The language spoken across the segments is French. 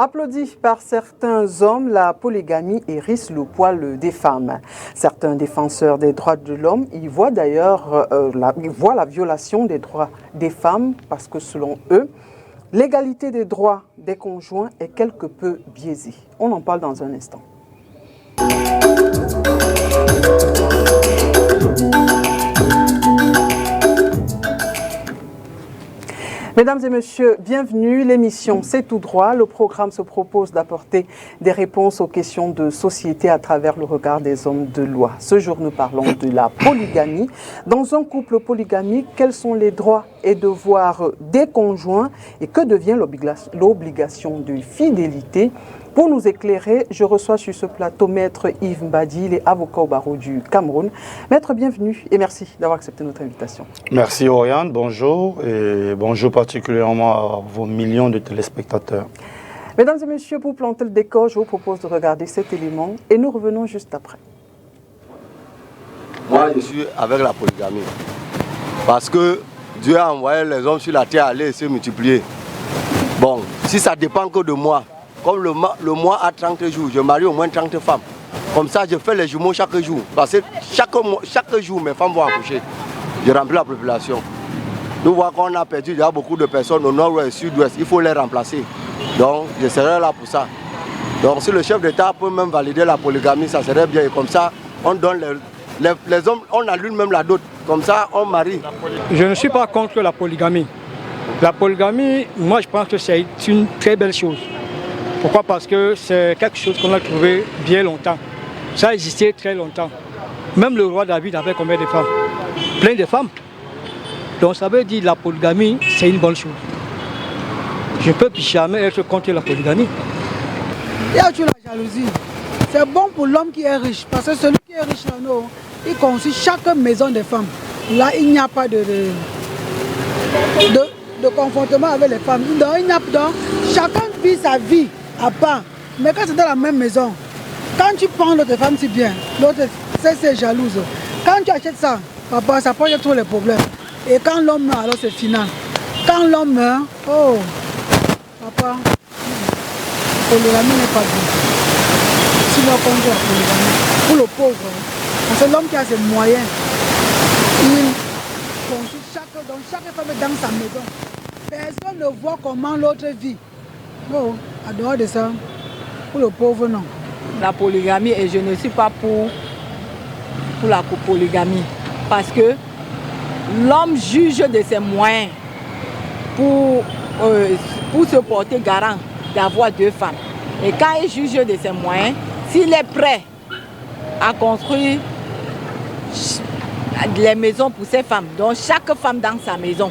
Applaudie par certains hommes, la polygamie hérisse le poil des femmes. Certains défenseurs des droits de l'homme y voient d'ailleurs la violation des droits des femmes parce que selon eux, l'égalité des droits des conjoints est quelque peu biaisée. On en parle dans un instant. Mesdames et messieurs, bienvenue. L'émission C'est tout droit. Le programme se propose d'apporter des réponses aux questions de société à travers le regard des hommes de loi. Ce jour, nous parlons de la polygamie. Dans un couple polygamique, quels sont les droits et devoirs des conjoints et que devient l'obligation de fidélité? Pour nous éclairer, je reçois sur ce plateau Maître Yves Mbadi, il est avocat au barreau du Cameroun. Maître, bienvenue et merci d'avoir accepté notre invitation. Merci Oriane, bonjour et bonjour particulièrement à vos millions de téléspectateurs. Mesdames et messieurs, pour planter le décor, je vous propose de regarder cet élément et nous revenons juste après. Moi, je suis avec la polygamie parce que Dieu a envoyé les hommes sur la terre à aller se multiplier. Bon, si ça dépend que de moi, comme le mois a 30 jours, je marie au moins 30 femmes. Comme ça, je fais les jumeaux chaque jour. Parce que chaque jour, mes femmes vont accoucher. Je remplis la population. Nous voyons qu'on a perdu déjà beaucoup de personnes au nord-ouest et sud-ouest. Il faut les remplacer. Donc, je serai là pour ça. Donc, si le chef d'État peut même valider la polygamie, ça serait bien. Et comme ça, on donne les hommes, on allume même la dot. Comme ça, on marie. Je ne suis pas contre la polygamie. La polygamie, moi, je pense que c'est une très belle chose. Pourquoi? Parce que c'est quelque chose qu'on a trouvé bien longtemps. Ça a existé très longtemps. Même le roi David avait combien de femmes? Plein de femmes. Donc ça veut dire que la polygamie, c'est une bonne chose. Je ne peux jamais être contre la polygamie. Il y a toujours la jalousie. C'est bon pour l'homme qui est riche. Parce que celui qui est riche, là, non, il construit chaque maison des femmes. Là, il n'y a pas de confrontement avec les femmes. Donc, il n'y a pas. Chacun vit sa vie à part. Mais quand c'est dans la même maison, quand tu prends l'autre femme, c'est bien. L'autre, c'est jalouse. Quand tu achètes ça, papa, ça pose tous les problèmes. Et quand l'homme meurt, alors c'est final. Quand l'homme meurt, oh, papa, la polygamie n'est pas bien. Si l'on compte la polygamie, pour le pauvre, parce que l'homme qui a ses moyens, il construit chaque femme est dans sa maison. Personne ne voit comment l'autre vit. Oh, en dehors de ça, pour le pauvre, non. La polygamie, et je ne suis pas pour la polygamie. Parce que l'homme juge de ses moyens pour se porter garant d'avoir 2 femmes. Et quand il juge de ses moyens, s'il est prêt à construire les maisons pour ses femmes, donc chaque femme dans sa maison,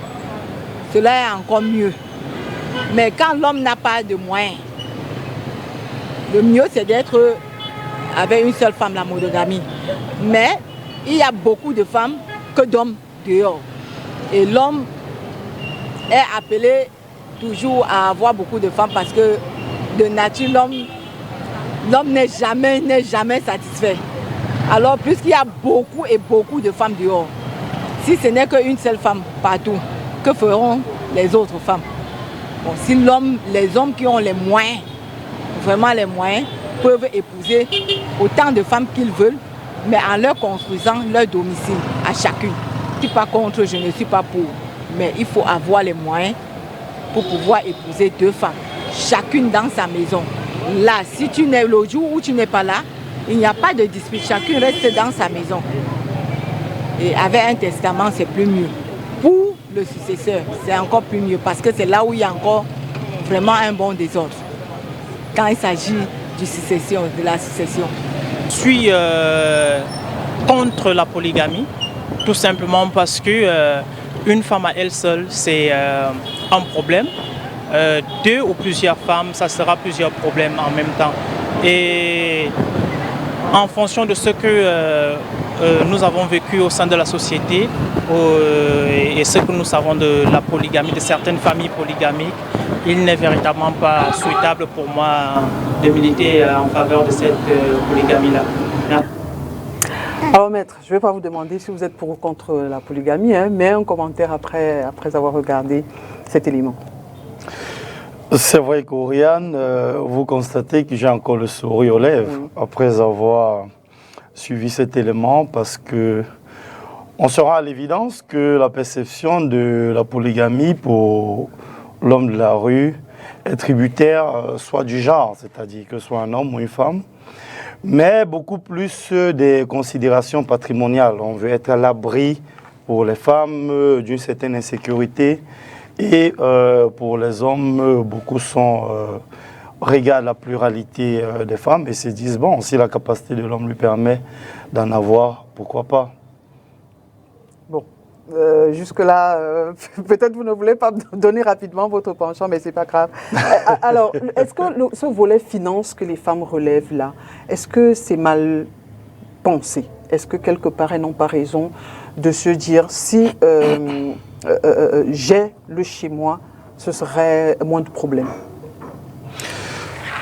cela est encore mieux. Mais quand l'homme n'a pas de moyens, le mieux c'est d'être avec une seule femme, la monogamie. Mais il y a beaucoup de femmes que d'hommes dehors. Et l'homme est appelé toujours à avoir beaucoup de femmes parce que de nature, l'homme n'est jamais satisfait. Alors puisqu'il y a beaucoup et beaucoup de femmes dehors, si ce n'est qu'une seule femme partout, que feront les autres femmes? Bon, si les hommes qui ont les moyens, vraiment les moyens, peuvent épouser autant de femmes qu'ils veulent, mais en leur construisant leur domicile à chacune. Je ne suis pas contre, je ne suis pas pour, mais il faut avoir les moyens pour pouvoir épouser 2 femmes, chacune dans sa maison. Là, si tu n'es le jour où tu n'es pas là, il n'y a pas de dispute, chacune reste dans sa maison. Et avec un testament, c'est plus mieux. Pour le successeur, c'est encore plus mieux parce que c'est là où il y a encore vraiment un bon désordre. Quand il s'agit de la succession. Je suis contre la polygamie, tout simplement parce que une femme à elle seule, c'est un problème. 2 ou plusieurs femmes, ça sera plusieurs problèmes en même temps. Et en fonction de ce que nous avons vécu au sein de la société et ce que nous savons de la polygamie, de certaines familles polygamiques, il n'est véritablement pas souhaitable pour moi de militer en faveur de cette polygamie-là. Alors maître, je ne vais pas vous demander si vous êtes pour ou contre la polygamie, hein, mais un commentaire après avoir regardé cet élément. C'est vrai qu'Oriane, vous constatez que j'ai encore le sourire aux lèvres après avoir suivi cet élément parce que on se rend à l'évidence que la perception de la polygamie pour l'homme de la rue est tributaire soit du genre, c'est-à-dire que ce soit un homme ou une femme, mais beaucoup plus des considérations patrimoniales. On veut être à l'abri pour les femmes d'une certaine insécurité et pour les hommes, beaucoup regardent la pluralité des femmes et se disent, bon, si la capacité de l'homme lui permet d'en avoir, pourquoi pas? Bon, jusque-là, peut-être vous ne voulez pas donner rapidement votre penchant, mais ce n'est pas grave. Alors, est-ce que ce volet finance que les femmes relèvent là, est-ce que c'est mal pensé? Est-ce que quelque part elles n'ont pas raison de se dire si j'ai le chez moi, ce serait moins de problèmes?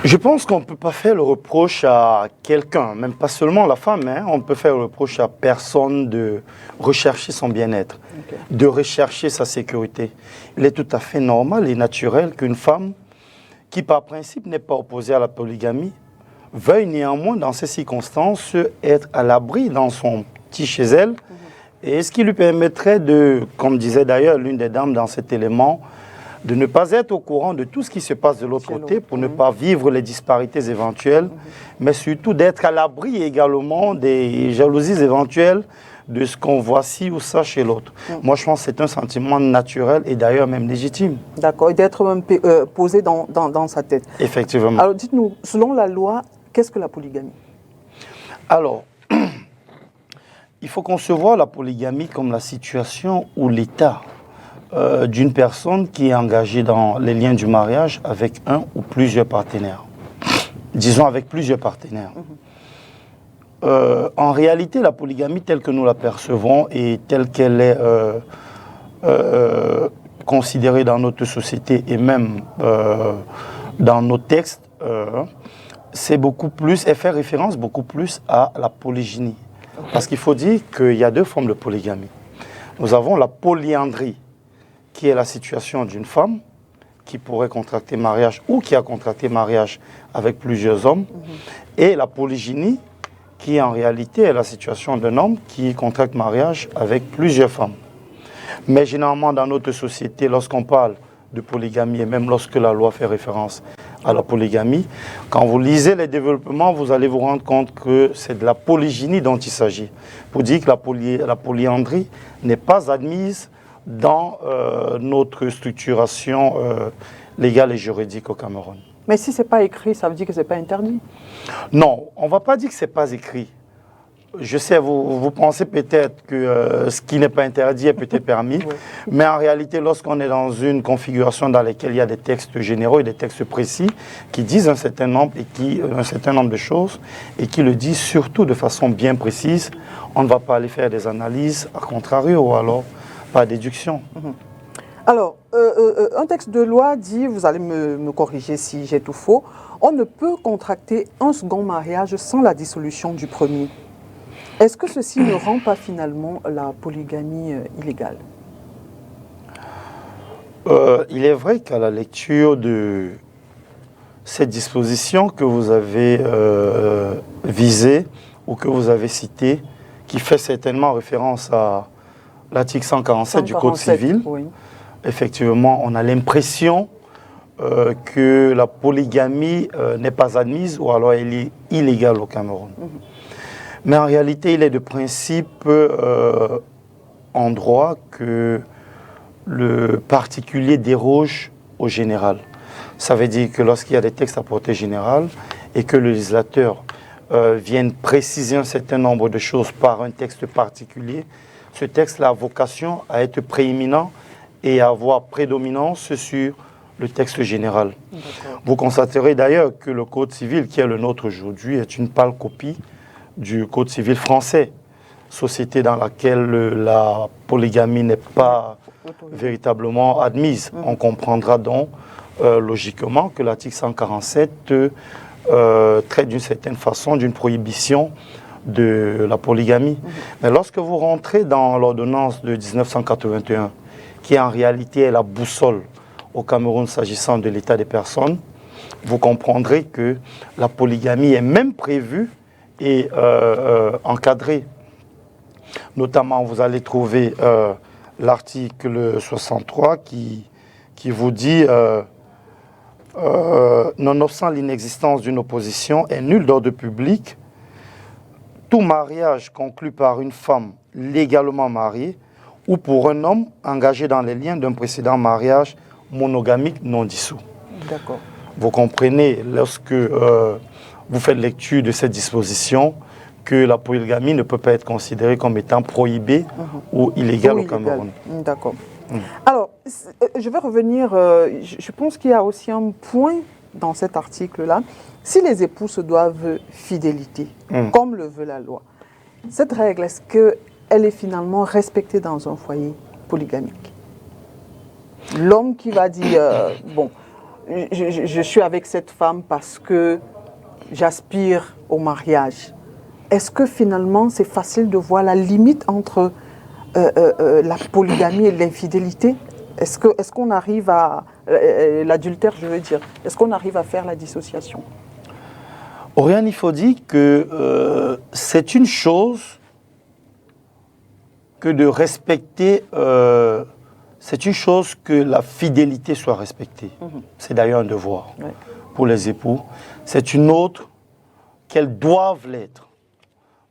Je pense qu'on ne peut pas faire le reproche à quelqu'un, même pas seulement la femme, hein, on peut faire le reproche à personne de rechercher son bien-être, de rechercher sa sécurité. Il est tout à fait normal et naturel qu'une femme qui par principe n'est pas opposée à la polygamie veuille néanmoins dans ces circonstances être à l'abri dans son petit chez elle, et ce qui lui permettrait de, comme disait d'ailleurs l'une des dames dans cet élément, de ne pas être au courant de tout ce qui se passe de l'autre côté pour ne pas vivre les disparités éventuelles, mais surtout d'être à l'abri également des jalousies éventuelles de ce qu'on voit ci ou ça chez l'autre. Moi, je pense que c'est un sentiment naturel et d'ailleurs même légitime. D'accord, et d'être même posé dans sa tête. Effectivement. Alors, dites-nous, selon la loi, qu'est-ce que la polygamie? Alors, il faut concevoir la polygamie comme la situation ou l'état d'une personne qui est engagée dans les liens du mariage avec un ou plusieurs partenaires. Disons avec plusieurs partenaires. En réalité, la polygamie telle que nous la percevons et telle qu'elle est considérée dans notre société et même dans nos textes, c'est beaucoup plus, elle fait référence beaucoup plus à la polygynie. Parce qu'il faut dire qu'il y a deux formes de polygamie. Nous avons la polyandrie, qui est la situation d'une femme qui pourrait contracter mariage ou qui a contracté mariage avec plusieurs hommes, et la polygynie, qui en réalité est la situation d'un homme qui contracte mariage avec plusieurs femmes. Mais généralement dans notre société, lorsqu'on parle de polygamie, et même lorsque la loi fait référence à la polygamie, quand vous lisez les développements, vous allez vous rendre compte que c'est de la polygynie dont il s'agit. Pour dire que la polyandrie n'est pas admise dans notre structuration légale et juridique au Cameroun. Mais si ce n'est pas écrit, ça veut dire que ce n'est pas interdit? Non, on ne va pas dire que ce n'est pas écrit. Je sais, vous pensez peut-être que ce qui n'est pas interdit est peut-être permis, mais en réalité, lorsqu'on est dans une configuration dans laquelle il y a des textes généraux et des textes précis qui disent un certain nombre de choses et qui le disent surtout de façon bien précise, on ne va pas aller faire des analyses à contrario ou alors par déduction. Alors, un texte de loi dit, vous allez me corriger si j'ai tout faux, on ne peut contracter un second mariage sans la dissolution du premier. Est-ce que ceci ne rend pas finalement la polygamie illégale? Il est vrai qu'à la lecture de cette disposition que vous avez visée ou que vous avez citée, qui fait certainement référence à l'article 147 du Code civil, oui. Effectivement, on a l'impression que la polygamie n'est pas admise ou alors elle est illégale au Cameroun. Mais en réalité, il est de principe en droit que le particulier déroge au général. Ça veut dire que lorsqu'il y a des textes à portée générale et que le législateur vienne préciser un certain nombre de choses par un texte particulier, ce texte a vocation à être prééminent et à avoir prédominance sur le texte général. Vous constaterez d'ailleurs que le Code civil qui est le nôtre aujourd'hui est une pâle copie du Code civil français, société dans laquelle la polygamie n'est pas véritablement admise. On comprendra donc logiquement que l'article 147 traite d'une certaine façon d'une prohibition de la polygamie. Mais lorsque vous rentrez dans l'ordonnance de 1981, qui en réalité est la boussole au Cameroun s'agissant de l'état des personnes, vous comprendrez que la polygamie est même prévue et encadrée. Notamment, vous allez trouver l'article 63 qui vous dit nonobstant l'inexistence d'une opposition et nul d'ordre public, tout mariage conclu par une femme légalement mariée ou pour un homme engagé dans les liens d'un précédent mariage monogamique non dissous. D'accord. Vous comprenez, lorsque vous faites lecture de cette disposition, que la polygamie ne peut pas être considérée comme étant prohibée ou illégale au Cameroun. D'accord. Alors, je vais revenir, je pense qu'il y a aussi un point dans cet article-là. Si les époux se doivent fidélité, comme le veut la loi, cette règle, est-ce qu'elle est finalement respectée dans un foyer polygamique? L'homme qui va dire, bon, je suis avec cette femme parce que j'aspire au mariage. Est-ce que finalement c'est facile de voir la limite entre la polygamie et l'infidélité? Est-ce qu'on arrive à, l'adultère je veux dire, est-ce qu'on arrive à faire la dissociation? Oriane, il faut dire que c'est une chose que de respecter, c'est une chose que la fidélité soit respectée. C'est d'ailleurs un devoir pour les époux. C'est une autre qu'elles doivent l'être.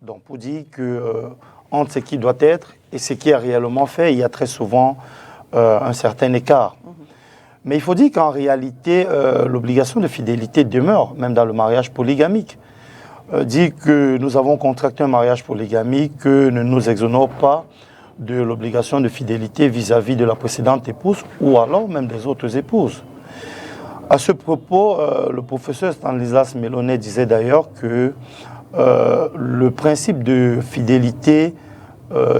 Donc pour dire que entre ce qui doit être et ce qui est réellement fait, il y a très souvent un certain écart. Mais il faut dire qu'en réalité, l'obligation de fidélité demeure, même dans le mariage polygamique. Dire que nous avons contracté un mariage polygamique, que ne nous exonère pas de l'obligation de fidélité vis-à-vis de la précédente épouse ou alors même des autres épouses. À ce propos, le professeur Stanislas Melonnet disait d'ailleurs que le principe de fidélité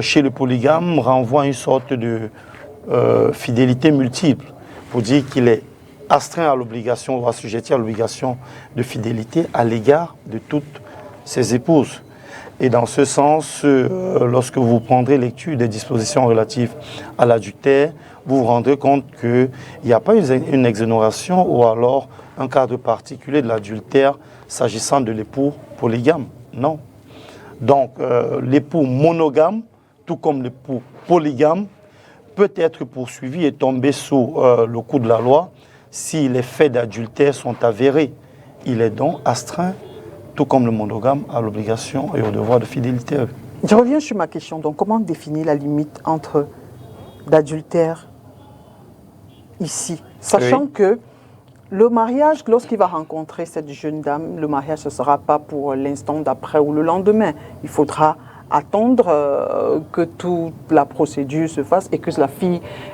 chez le polygame renvoie à une sorte de fidélité multiple, pour dire qu'il est astreint à l'obligation ou assujetti à l'obligation de fidélité à l'égard de toutes ses épouses. Et dans ce sens, lorsque vous prendrez lecture des dispositions relatives à l'adultère, vous vous rendrez compte qu'il n'y a pas une exonération ou alors un cadre particulier de l'adultère s'agissant de l'époux polygame. Non. Donc, l'époux monogame, tout comme l'époux polygame, peut être poursuivi et tomber sous le coup de la loi si les faits d'adultère sont avérés. Il est donc astreint, tout comme le monogame, à l'obligation et au devoir de fidélité. Je reviens sur ma question. Donc, comment définir la limite entre l'adultère ici, sachant que le mariage, lorsqu'il va rencontrer cette jeune dame, le mariage ne sera pas pour l'instant d'après ou le lendemain. Il faudra attendre que toute la procédure se fasse et que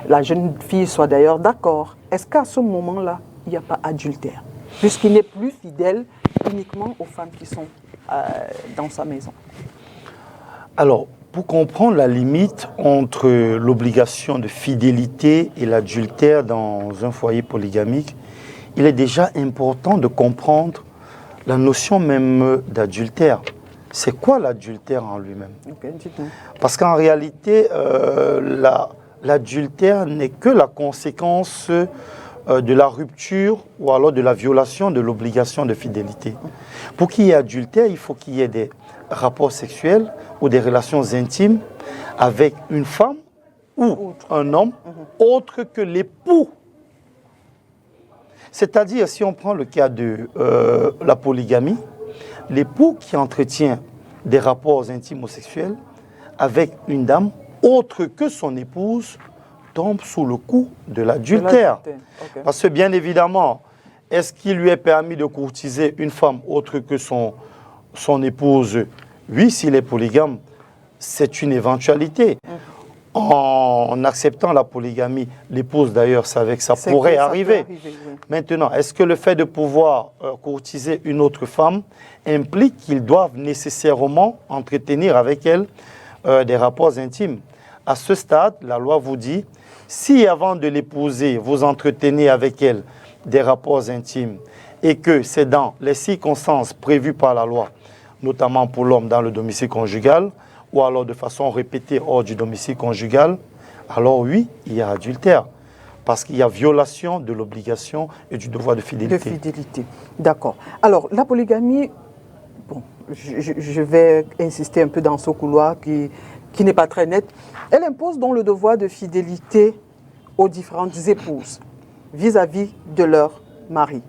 la jeune fille soit d'ailleurs d'accord. Est-ce qu'à ce moment-là, il n'y a pas adultère, puisqu'il n'est plus fidèle uniquement aux femmes qui sont dans sa maison? Alors, pour comprendre la limite entre l'obligation de fidélité et l'adultère dans un foyer polygamique, il est déjà important de comprendre la notion même d'adultère. C'est quoi l'adultère en lui-même? Parce qu'en réalité, l'adultère n'est que la conséquence de la rupture ou alors de la violation de l'obligation de fidélité. Pour qu'il y ait adultère, il faut qu'il y ait des rapports sexuels ou des relations intimes avec une femme ou un homme autre que l'époux. C'est-à-dire, si on prend le cas de la polygamie, l'époux qui entretient des rapports intimes ou sexuels avec une dame autre que son épouse tombe sous le coup de l'adultère. Parce que bien évidemment, est-ce qu'il lui est permis de courtiser une femme autre que son épouse? Oui, s'il est polygame, c'est une éventualité. En acceptant la polygamie, l'épouse d'ailleurs savait que ça pourrait arriver. Maintenant, est-ce que le fait de pouvoir courtiser une autre femme implique qu'ils doivent nécessairement entretenir avec elle des rapports intimes? À ce stade, la loi vous dit, si avant de l'épouser, vous entretenez avec elle des rapports intimes et que c'est dans les circonstances prévues par la loi, notamment pour l'homme dans le domicile conjugal, ou alors de façon répétée hors du domicile conjugal, alors oui, il y a adultère. Parce qu'il y a violation de l'obligation et du devoir de fidélité. De fidélité, d'accord. Alors, la polygamie, bon, je vais insister un peu dans ce couloir qui n'est pas très net. Elle impose donc le devoir de fidélité aux différentes épouses vis-à-vis de leur mari.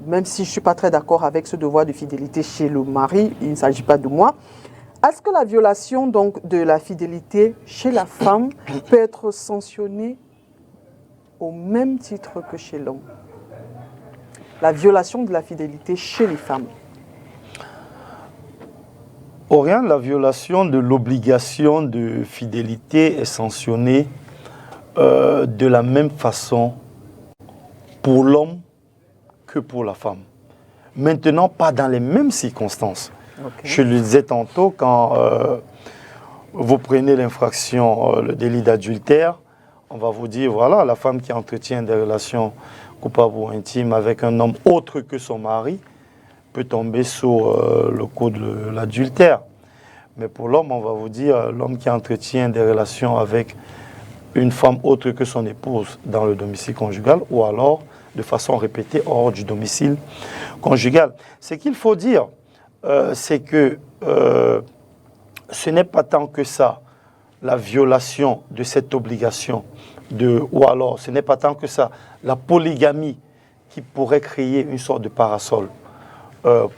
Même si je ne suis pas très d'accord avec ce devoir de fidélité chez le mari, il ne s'agit pas de moi. Est-ce que la violation donc, de la fidélité chez la femme peut être sanctionnée au même titre que chez l'homme? La violation de la fidélité chez les femmes. Oriane, la violation de l'obligation de fidélité est sanctionnée de la même façon pour l'homme que pour la femme. Maintenant, pas dans les mêmes circonstances. Okay. Je le disais tantôt, quand vous prenez l'infraction, le délit d'adultère, on va vous dire, voilà, la femme qui entretient des relations coupables ou intimes avec un homme autre que son mari peut tomber sous le coup de l'adultère. Mais pour l'homme, on va vous dire, l'homme qui entretient des relations avec une femme autre que son épouse dans le domicile conjugal, ou alors de façon répétée hors du domicile conjugal. Ce qu'il faut dire, c'est que ce n'est pas tant que ça la violation de cette obligation, ou alors ce n'est pas tant que ça la polygamie qui pourrait créer une sorte de parasol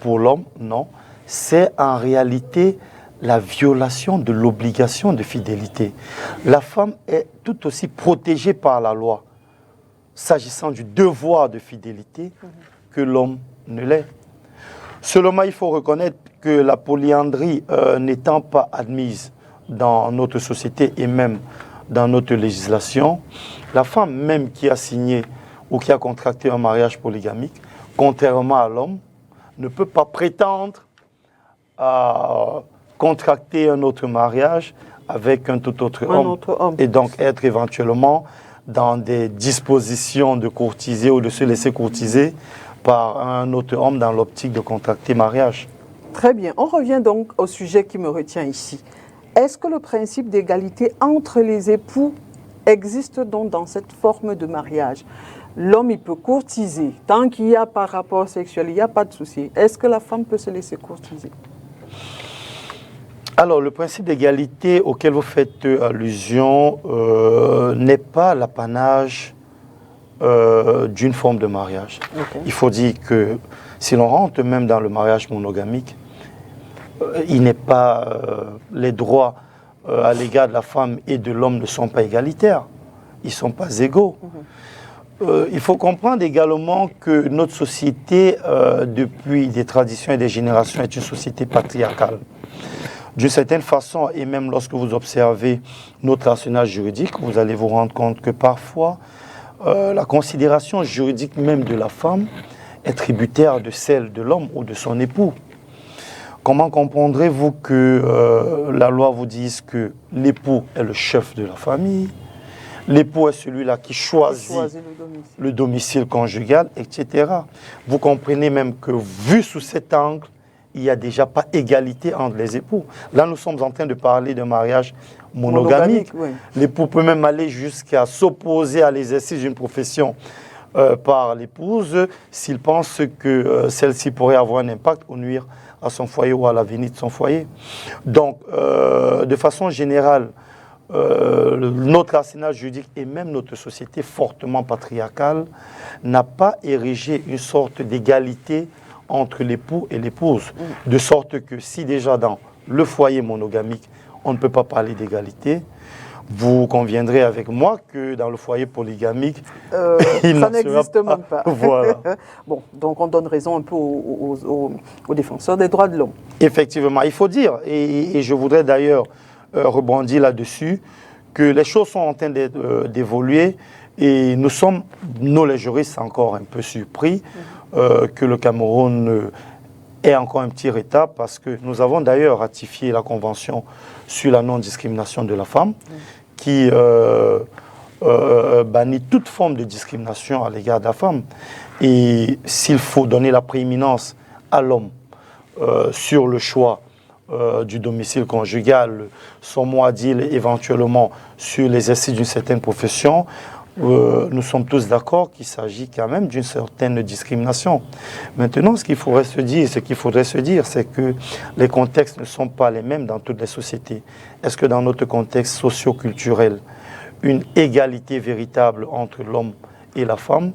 pour l'homme, non. C'est en réalité la violation de l'obligation de fidélité. La femme est tout aussi protégée par la loi, s'agissant du devoir de fidélité, que l'homme ne l'est. Seulement, il faut reconnaître que la polyandrie n'étant pas admise dans notre société et même dans notre législation, la femme même qui a signé ou qui a contracté un mariage polygamique, contrairement à l'homme, ne peut pas prétendre à contracter un autre mariage avec un tout autre homme et donc être éventuellement dans des dispositions de courtiser ou de se laisser courtiser par un autre homme dans l'optique de contracter mariage. Très bien. On revient donc au sujet qui me retient ici. Est-ce que le principe d'égalité entre les époux existe donc dans cette forme de mariage? L'homme, il peut courtiser. Tant qu'il n'y a pas rapport sexuel, il n'y a pas de souci. Est-ce que la femme peut se laisser courtiser? Alors, le principe d'égalité auquel vous faites allusion n'est pas l'apanage d'une forme de mariage. Okay. Il faut dire que si l'on rentre même dans le mariage monogamique, il n'est pas les droits à l'égard de la femme et de l'homme ne sont pas égalitaires. Ils ne sont pas égaux. Il faut comprendre également que notre société, depuis des traditions et des générations, est une société patriarcale. D'une certaine façon, et même lorsque vous observez notre arsenal juridique, vous allez vous rendre compte que parfois, la considération juridique même de la femme est tributaire de celle de l'homme ou de son époux. Comment comprendrez-vous que la loi vous dise que l'époux est le chef de la famille, l'époux est celui-là qui choisit le domicile conjugal, etc. Vous comprenez même que, vu sous cet angle, il n'y a déjà pas égalité entre les époux. Là, nous sommes en train de parler d'un mariage monogamique. Oui. L'époux peut même aller jusqu'à s'opposer à l'exercice d'une profession par l'épouse s'il pense que celle-ci pourrait avoir un impact ou nuire à son foyer ou à l'avenir de son foyer. Donc, de façon générale, notre arsenal juridique et même notre société fortement patriarcale n'a pas érigé une sorte d'égalité entre l'époux et l'épouse. De sorte que si déjà dans le foyer monogamique, on ne peut pas parler d'égalité, vous conviendrez avec moi que dans le foyer polygamique, ça n'existe même pas. Voilà. Bon, donc on donne raison un peu aux défenseurs des droits de l'homme. Effectivement, il faut dire, et je voudrais d'ailleurs rebondir là-dessus, que les choses sont en train d'évoluer et nous les juristes, encore un peu surpris que le Cameroun ait encore un petit retard parce que nous avons d'ailleurs ratifié la Convention sur la non-discrimination de la femme qui bannit toute forme de discrimination à l'égard de la femme. Et s'il faut donner la prééminence à l'homme sur le choix du domicile conjugal, son mot à dire éventuellement sur l'exercice d'une certaine profession, nous sommes tous d'accord qu'il s'agit quand même d'une certaine discrimination. Maintenant, ce qu'il faudrait se dire, c'est que les contextes ne sont pas les mêmes dans toutes les sociétés. Est-ce que dans notre contexte socio-culturel, une égalité véritable entre l'homme et la femme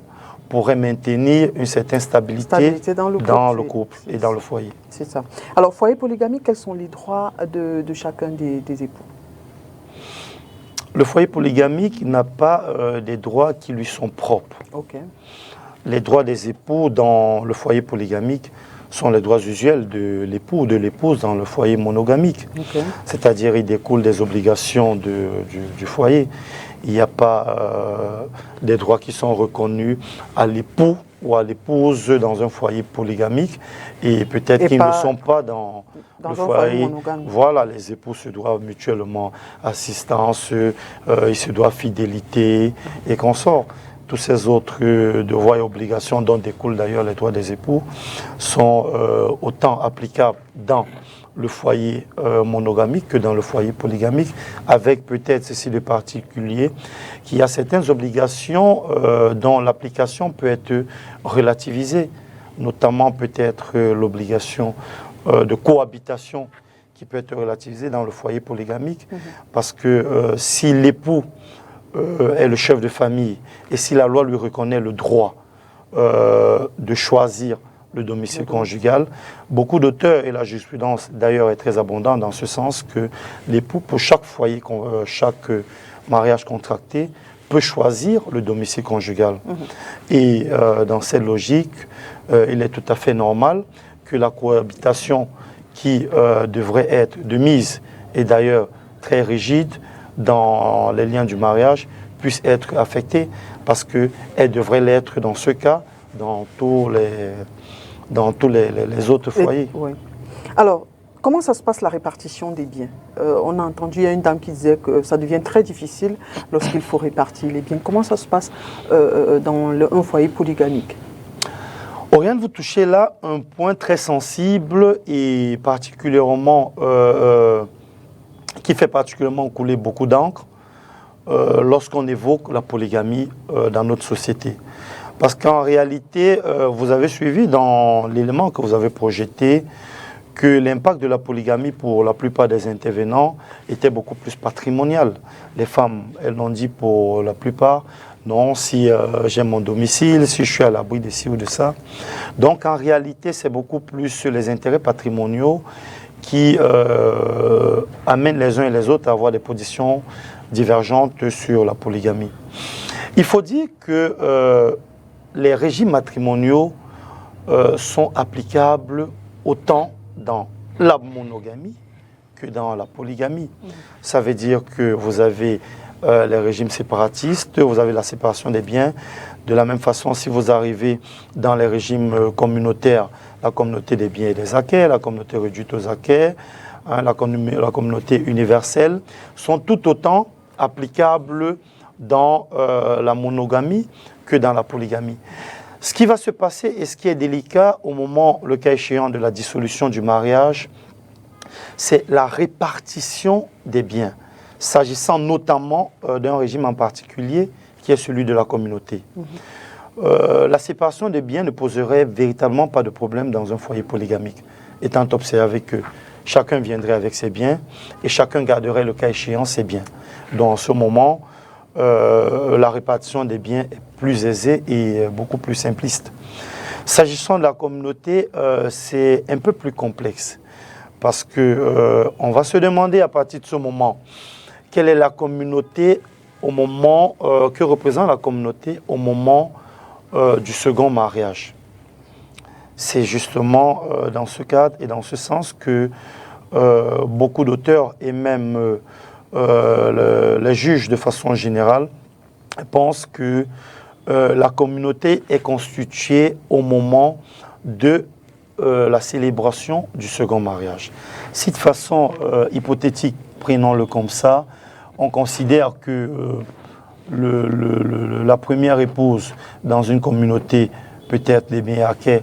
pourrait maintenir une certaine stabilité dans le couple et dans le foyer? C'est ça. Alors, foyer polygamique, quels sont les droits de chacun des époux? Le foyer polygamique n'a pas des droits qui lui sont propres. Okay. Les droits des époux dans le foyer polygamique sont les droits usuels de l'époux ou de l'épouse dans le foyer monogamique. Okay. C'est-à-dire, il découle des obligations du foyer. Il n'y a pas des droits qui sont reconnus à l'époux ou à l'épouse dans un foyer polygamique et peut-être qu'ils ne sont pas dans le foyer. Voilà, les époux se doivent mutuellement assistance, ils se doivent fidélité et consorts. Tous ces autres devoirs et obligations dont découlent d'ailleurs les droits des époux sont autant applicables dans le foyer monogamique que dans le foyer polygamique, avec peut-être ceci de particulier, qu'il y a certaines obligations dont l'application peut être relativisée, notamment peut-être l'obligation de cohabitation qui peut être relativisée dans le foyer polygamique, parce que si l'époux est le chef de famille et si la loi lui reconnaît le droit de choisir le domicile conjugal, beaucoup d'auteurs, et la jurisprudence d'ailleurs est très abondante dans ce sens, que l'époux, pour chaque foyer, chaque mariage contracté, peut choisir le domicile conjugal. Et dans cette logique, il est tout à fait normal que la cohabitation qui devrait être de mise, et d'ailleurs très rigide dans les liens du mariage, puisse être affectée, parce qu'elle devrait l'être dans ce cas, dans tous les autres foyers. Oui. Alors, comment ça se passe la répartition des biens? On a entendu, il y a une dame qui disait que ça devient très difficile lorsqu'il faut répartir les biens. Comment ça se passe dans un foyer polygamique? Oriane, vous touchez là un point très sensible et particulièrement qui fait particulièrement couler beaucoup d'encre lorsqu'on évoque la polygamie dans notre société. Parce qu'en réalité, vous avez suivi dans l'élément que vous avez projeté que l'impact de la polygamie pour la plupart des intervenants était beaucoup plus patrimonial. Les femmes, elles l'ont dit pour la plupart, non, si j'ai mon domicile, si je suis à l'abri de ci ou de ça. Donc en réalité, c'est beaucoup plus les intérêts patrimoniaux qui amènent les uns et les autres à avoir des positions divergentes sur la polygamie. Il faut dire que les régimes matrimoniaux sont applicables autant dans la monogamie que dans la polygamie. Ça veut dire que vous avez les régimes séparatistes, vous avez la séparation des biens. De la même façon, si vous arrivez dans les régimes communautaires, la communauté des biens et des acquets, la communauté réduite aux acquets, la communauté universelle, sont tout autant applicables dans la monogamie que dans la polygamie. Ce qui va se passer et ce qui est délicat au moment, le cas échéant, de la dissolution du mariage, c'est la répartition des biens, s'agissant notamment d'un régime en particulier qui est celui de la communauté. La séparation des biens ne poserait véritablement pas de problème dans un foyer polygamique, étant observé que chacun viendrait avec ses biens et chacun garderait le cas échéant ses biens. Donc en ce moment, la répartition des biens est plus aisée et beaucoup plus simpliste. S'agissant de la communauté, c'est un peu plus complexe parce que on va se demander à partir de ce moment quelle est la communauté au moment que représente la communauté au moment du second mariage. C'est justement dans ce cadre et dans ce sens que beaucoup d'auteurs et même les juges de façon générale pensent que la communauté est constituée au moment de la célébration du second mariage. Si de façon hypothétique, prenons-le comme ça, on considère que la première épouse dans une communauté, peut-être les biens acquis,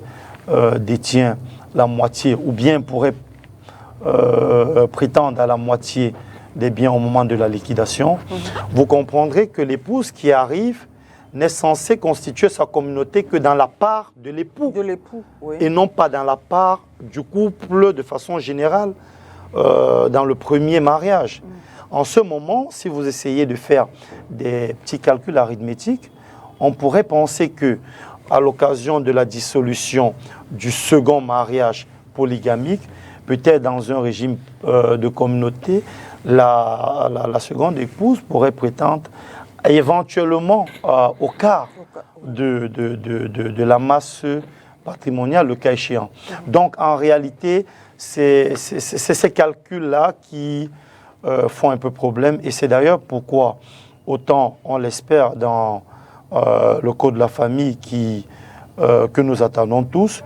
détient la moitié, ou bien pourrait prétendre à la moitié des biens au moment de la liquidation, vous comprendrez que l'épouse qui arrive n'est censée constituer sa communauté que dans la part de l'époux. De l'époux, oui. Et non pas dans la part du couple de façon générale dans le premier mariage. En ce moment, si vous essayez de faire des petits calculs arithmétiques, on pourrait penser que à l'occasion de la dissolution du second mariage polygamique, peut-être dans un régime de communauté, la seconde épouse pourrait prétendre éventuellement au quart de la masse patrimoniale, le cas échéant. Donc en réalité, c'est ces calculs-là qui font un peu problème, et c'est d'ailleurs pourquoi, autant on l'espère dans le code de la famille que nous attendons tous,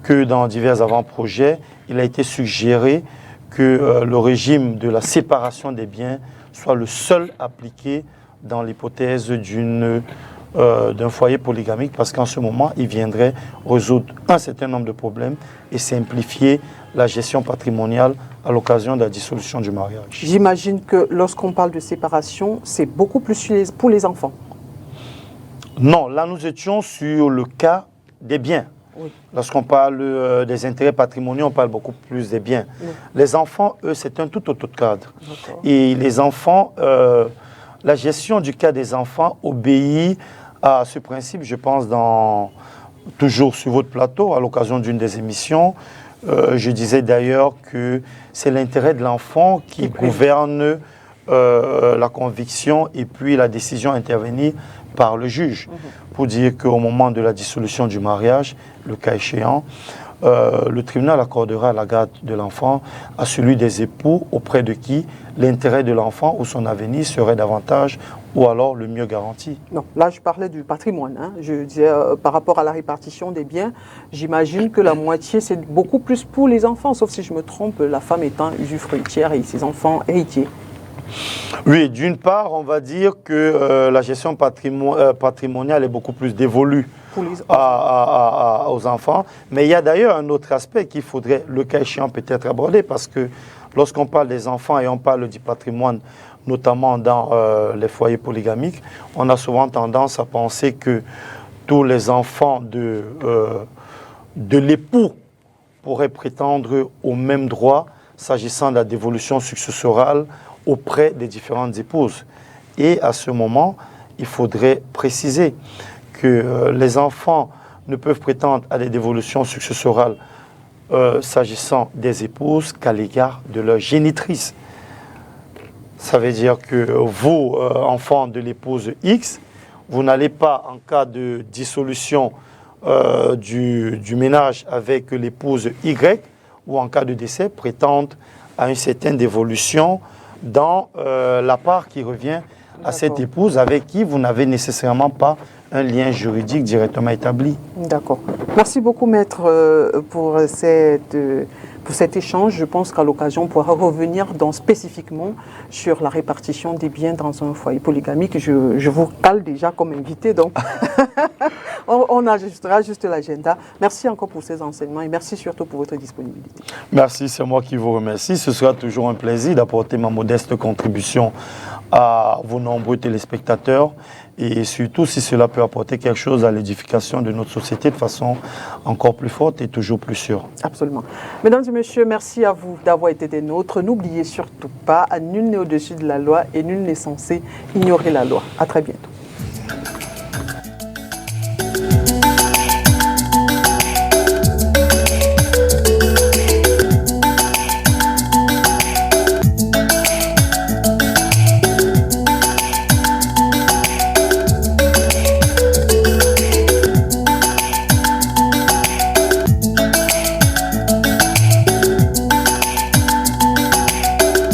que dans divers avant-projets, il a été suggéré que le régime de la séparation des biens soit le seul appliqué dans l'hypothèse d'un foyer polygamique, parce qu'en ce moment, il viendrait résoudre un certain nombre de problèmes et simplifier la gestion patrimoniale à l'occasion de la dissolution du mariage. J'imagine que lorsqu'on parle de séparation, c'est beaucoup plus pour les enfants. Non, là nous étions sur le cas des biens. Oui. Lorsqu'on parle des intérêts patrimoniaux, on parle beaucoup plus des biens. Oui. Les enfants, eux, c'est un tout autre cadre. Et les enfants, la gestion du cas des enfants obéit à ce principe, je pense, toujours sur votre plateau, à l'occasion d'une des émissions. Je disais d'ailleurs que c'est l'intérêt de l'enfant qui gouverne la conviction et puis la décision à intervenir par le juge, pour dire qu'au moment de la dissolution du mariage, le cas échéant, le tribunal accordera la garde de l'enfant à celui des époux auprès de qui l'intérêt de l'enfant ou son avenir serait davantage ou alors le mieux garanti. Non, là je parlais du patrimoine. Hein. Je disais par rapport à la répartition des biens, j'imagine que la moitié c'est beaucoup plus pour les enfants, sauf si je me trompe, la femme étant usufruitière et ses enfants héritiers. Oui, d'une part, on va dire que la gestion patrimoniale est beaucoup plus dévolue aux enfants. Mais il y a d'ailleurs un autre aspect qu'il faudrait, le cas échéant, peut-être aborder, parce que lorsqu'on parle des enfants et on parle du patrimoine, notamment dans les foyers polygamiques, on a souvent tendance à penser que tous les enfants de l'époux pourraient prétendre au même droit s'agissant de la dévolution successorale auprès des différentes épouses. Et à ce moment, il faudrait préciser que les enfants ne peuvent prétendre à des dévolutions successorales s'agissant des épouses qu'à l'égard de leur génitrice. Ça veut dire que vous, enfants de l'épouse X, vous n'allez pas, en cas de dissolution du ménage avec l'épouse Y, ou en cas de décès, prétendre à une certaine dévolution dans la part qui revient à cette épouse avec qui vous n'avez nécessairement pas un lien juridique directement établi. D'accord. Merci beaucoup, maître, pour cet échange. Je pense qu'à l'occasion, on pourra revenir spécifiquement sur la répartition des biens dans un foyer polygamique. Je vous cale déjà comme invité, donc on ajustera juste l'agenda. Merci encore pour ces enseignements et merci surtout pour votre disponibilité. Merci, c'est moi qui vous remercie. Ce sera toujours un plaisir d'apporter ma modeste contribution à vos nombreux téléspectateurs et surtout si cela peut apporter quelque chose à l'édification de notre société de façon encore plus forte et toujours plus sûre. Absolument. Mesdames et messieurs, merci à vous d'avoir été des nôtres. N'oubliez surtout pas, nul n'est au-dessus de la loi et nul n'est censé ignorer la loi. À très bientôt.